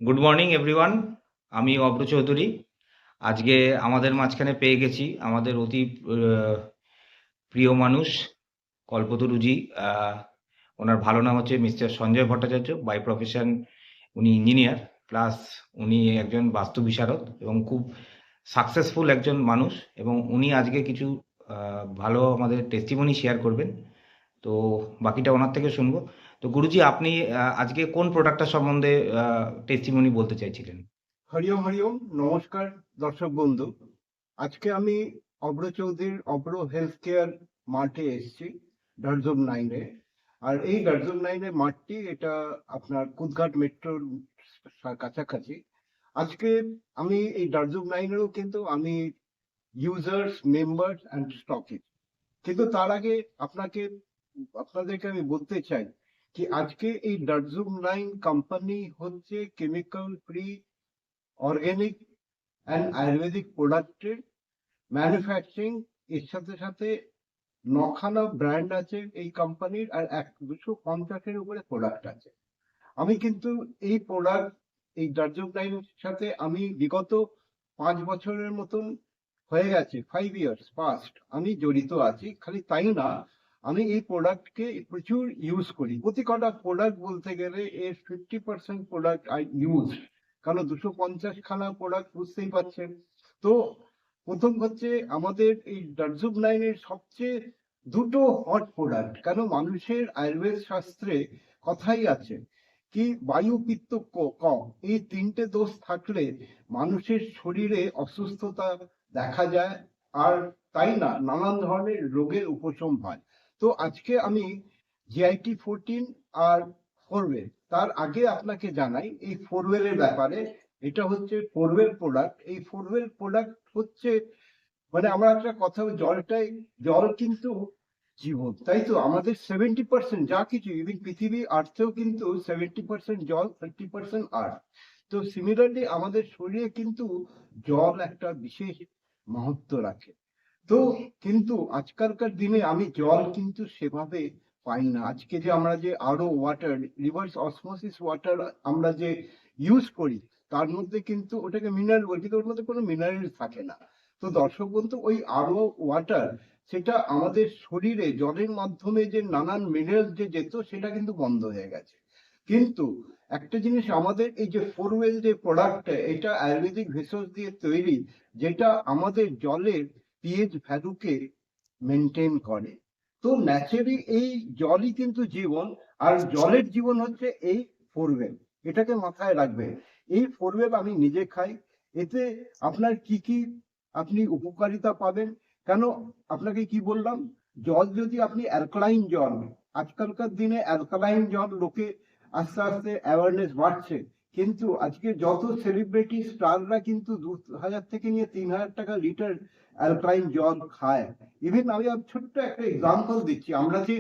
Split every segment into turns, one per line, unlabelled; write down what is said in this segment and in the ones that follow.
Good morning everyone. আমি অভ্র চৌধুরী। আজকে আমাদের মাঝখানে পেয়ে গেছি আমাদের অতি প্রিয় মানুষ কল্পতরুজি। ওনার ভালো নাম হচ্ছে mister Sanjay Bhattacharya. By profession উনি ইঞ্জিনিয়ার, প্লাস উনি একজন বাস্তু বিশারদ এবং খুব সাকসেসফুল একজন মানুষ। এবং উনি আজকে কিছু ভালো আমাদের টেস্টিমনি শেয়ার করবেন। তো বাকিটা ওনার থেকে শুনবো। তো গুরুজি, আপনি আজকে কোন প্রোডাক্টটা সম্বন্ধে টেস্টিমনি বলতে চাইছিলেন?
হরিওম হরিওম, নমস্কার দর্শক বন্ধু। আজকে আমি অভ্র চৌধুরীর অভ্র হেলথ কেয়ার মাঠে এসেছি, ডার্জম 9-এ। আর এই ডার্জম 9-এর মাঠটি এটা আপনার কুদঘাট মেট্রোর কাছাকাছি। আজকে আমি এই ডার্জম 9-এরও কিন্তু আমি ইউজার্স, মেম্বার্স অ্যান্ড স্টকিস্ট। কিন্তু তার আগে আপনাদেরকে আমি বলতে চাই কি আজকে এই ডার্জুম 9 কোম্পানি হচ্ছে chemical free, organic and Ayurvedic প্রোডাক্টের ম্যানুফ্যাকচারিং। এর সাথে সাথে 9খানা ব্র্যান্ড আছে এই কোম্পানির, আর 250-এর উপরে প্রোডাক্ট আছে। আমি কিন্তু এই প্রোডাক্ট, এই ডার্জম লাইনের সাথে আমি বিগত 5 বছরের মতন হয়ে গেছে, 5 ইয়ার্স পাস্ট আমি জড়িত আছি। খালি তাই না, আমি এই প্রোডাক্টকে প্রচুর ইউজ করি। প্রতি কটা প্রোডাক্ট বলতে গেলে এর 50% প্রোডাক্ট আই ইউজ, কারণ 250খানা প্রোডাক্ট বুঝতেই পারছেন। তো প্রথম হচ্ছে আমাদের এই ডার্জুম লাইনের সবচেয়ে দুটো হট প্রোডাক্ট, কেন মানুষের আয়ুর্বেদ শাস্ত্রে কথাই আছে কি বায়ু পিত্ত কফ, এই তিনটে দোষ থাকলে মানুষের শরীরে অসুস্থতা দেখা যায়, আর তাই না নানান ধরনের রোগের উপশম হয়। তো আজকে আমি জিআইটি 14 আর ফোরওয়েল, তার আগে আপনাকে জানাই এই ফোরওয়েলের ব্যাপারে। এটা হচ্ছে ফোরওয়েল প্রোডাক্ট। এই ফোরওয়েল প্রোডাক্ট হচ্ছে মানে আমরা একটা কথা জল কিন্তু জীবন, তাই তো? আমাদের 70% যা কিছু, ইভেন পৃথিবী আর্থেও কিন্তু 70% জল, 30% আর্থ। তো সিমিলারলি আমাদের শরীরে কিন্তু জল একটা বিশেষ মহত্ব রাখে। তো কিন্তু আজকালকার দিনে আমি জল কিন্তু সেভাবে পাই না। আজকে যে আমরা যে আরও ওয়াটার, রিভার্স অসমোসিস ওয়াটার আমরা যে ইউজ করি, তার মধ্যে কিন্তু ওটাকে মিনারেল বলি, কিন্তু ওর মধ্যে কোনো মিনারেল থাকে না। তো দর্শক বন্ধু, ওই আরও ওয়াটার, সেটা আমাদের শরীরে জলের মাধ্যমে যে নানান মিনারেল যে যেত, সেটা কিন্তু বন্ধ হয়ে গেছে। কিন্তু একটা জিনিস, আমাদের এই যে ফোরওয়েল যে প্রোডাক্টটা, এটা আয়ুর্বেদিক ভেষজ দিয়ে তৈরি, যেটা আমাদের জলের পিএইচ ভ্যালুকে মেনটেন করে। তো ন্যাচারালি এই জলই কিন্তু জীবন, আর জলের জীবন হচ্ছে এই ফোরওয়েল। এটাকে মাথায় রাখবে। এই ফোরওয়েল আমি নিজে খাই। এতে আপনার কি কি আপনি উপকারিতা পাবেন, কেন আপনাকে কি বললাম, জল যদি আপনি অ্যালকালাইন জল, আজকালকার দিনে অ্যালকালাইন জল লোকে আস্তে আস্তে অ্যাওয়ারনেস বাড়ছে, কিন্তু আজকে যত সেলিব্রিটি স্টাররা কিন্তু 2,000 থেকে নিয়ে 3,000 টাকা লিটার অ্যালকালাইন জল খায়। ইভেন আমি ছোট্ট একটা এক্সাম্পল দিচ্ছি, আমরা যে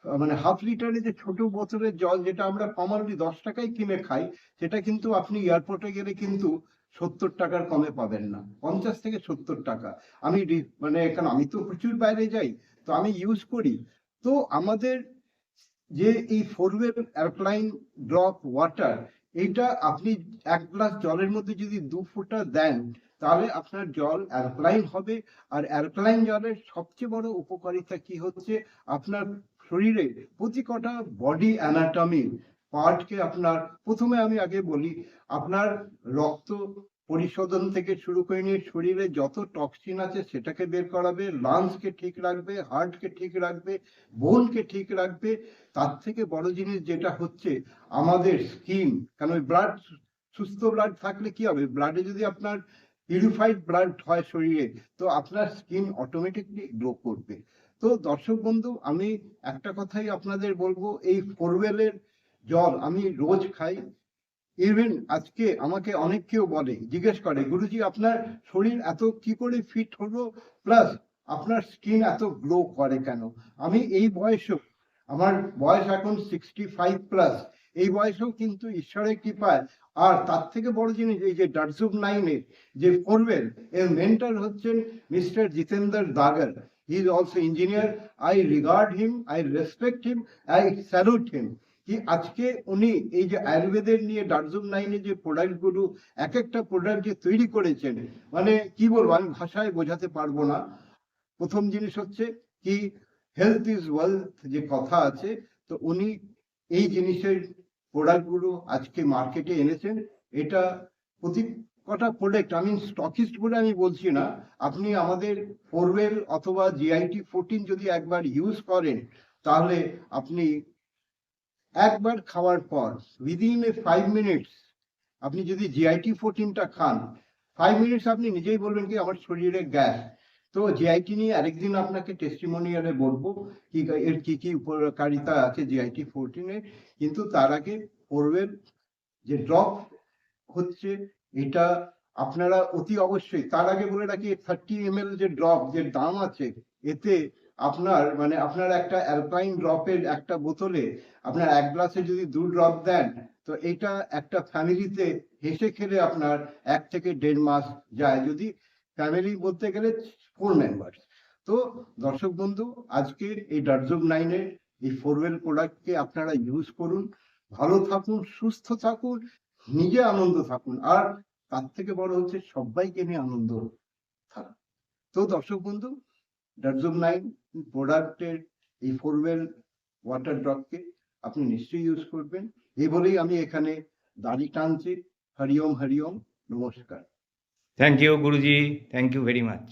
মানে হাফ লিটারে যে ছোট বোতলের জল, যেটা আমরা কমনলি 10 টাকায় কিনে খাই, সেটা কিন্তু আপনি এয়ারপোর্টে গেলে কিন্তু 70 টাকার কমে পাবেন না, 50 থেকে 70 টাকা। আমি মানে কারণ আমি তো প্রচুর বাইরে যাই, তো আমি ইউজ করি। তো আমাদের যে এই ফোরওয়েল অ্যালকালাইন ড্রপ ওয়াটার, এইটা আপনি 1 গ্লাস জলের মধ্যে যদি 2 ফোঁটা দেন, তাহলে আপনার জল অ্যালকালাইন হবে। আর অ্যালকালাইন জলের সবচেয়ে বড় উপকারিতা কি হচ্ছে, আপনার শরীরে প্রতি কটা বডি অ্যানাটমি পার্টকে আপনার, প্রথমে আমি আগে বলি, আপনার রক্ত পরিশোধন থেকে শুরু করে নিয়ে শরীরে যত টক্সিন আছে সেটাকে বের করাবে, লাংসকে ঠিক রাখবে, হার্টকে ঠিক রাখবে, বোনকে ঠিক রাখবে। তার থেকে বড় জিনিস যেটা হচ্ছে আমাদের স্কিন, কারণ ব্লাড, সুস্থ ব্লাড থাকলে কি হবে, ব্লাডে যদি আপনার পিউরিফাইড ব্লাড হয় শরীরে, তো আপনার স্কিন অটোমেটিকলি গ্লো করবে। তো দর্শক বন্ধু, আমি একটা কথাই আপনাদের বলবো, এই ফোরওয়েলের জল আমি রোজ খাই। ইভেন আজকে আমাকে অনেক কেউ বলে, জিজ্ঞেস করে, গুরুজি আপনার শরীর এত কি করে ফিট হলো, প্লাস আপনার স্কিন এত গ্লো করে কেন? আমি এই বয়সেও, আমার বয়স এখন 65+, এই বয়সেও কিন্তু ঈশ্বরের কৃপায়, আর তার থেকে বড় জিনিস, এই যে ডার্জুম 9-এর যে ফোরওয়েল, এর মেন্টর হচ্ছেন mister Jitendra Dagar. He is also engineer. I regard him, I respect him, I salute him. কি আজকে উনি এই যে আয়ুর্বেদের নিয়ে ডার্জম নাইনে যে প্রোডাক্টগুলো এক একটা প্রোডাক্ট যে তৈরি করেছেন, মানে কি বলবো, আমি ভাষায় বোঝাতে পারবো না। প্রথম জিনিস হচ্ছে কি, হেলথ ইজ ওয়েলথ যে কথা আছে, তো উনি এই জিনিসের প্রোডাক্টগুলো আজকে মার্কেটে এনেছেন। এটা প্রতি কটা প্রোডাক্ট, আমি স্টকিস্ট বলে আমি বলছি না, আপনি আমাদের ফোরওয়েল অথবা জিআইটি 14 যদি একবার ইউজ করেন, তাহলে আপনি একবার খাওয়ার পর উইদিন 5 মিনিটস আপনি যদি জিআইটি 14টা খান, 5 মিনিটস আপনি নিজেই বলবেন কি আমার শরীরে গ্যাস। তো জিআইটি নিয়ে আরেকদিন আপনাকে টেস্টিমোনিয়ালে বলবো কি এর কি কি উপকারিতা আছে জিআইটি 14-এর। কিন্তু তার আগে পড়বেন যে ড্রপ হচ্ছে এটা, আপনারা অতি অবশ্যই, তার আগে বলে রাখি 30 ml যে ড্রপ যে দাম আছে, এতে আপনার মানে আপনার একটা অ্যালপাইন ড্রপের একটা বোতলে আপনার 1 গ্লাসে যদি 2 ড্রপ দেন, তো এটা একটা ফ্যামিলিতে হেসে খেলে আপনার 1 থেকে 1.5 মাস যায়, যদি ফ্যামিলি বলতে গেলে 4 মেম্বার্স। তো দর্শক বন্ধু, আজকে এই ডার্জম 9-এর এই ফোরওয়েল প্রোডাক্টকে আপনারা ইউজ করুন, ভালো থাকুন, সুস্থ থাকুন, নিজে আনন্দ থাকুন, আর তার থেকে বড় হচ্ছে সবাইকে নিয়ে আনন্দ থাকুন। তো দর্শক বন্ধু, ডার্জম 9 প্রোডাক্টের এই ফোরওয়েল ওয়াটার ড্রপকে আপনি নিশ্চয়ই ইউজ করবেন। এই বলেই আমি এখানে দাড়ি টানছি। হরিওম হরিওম, নমস্কার।
Thank you Guruji, thank you very much.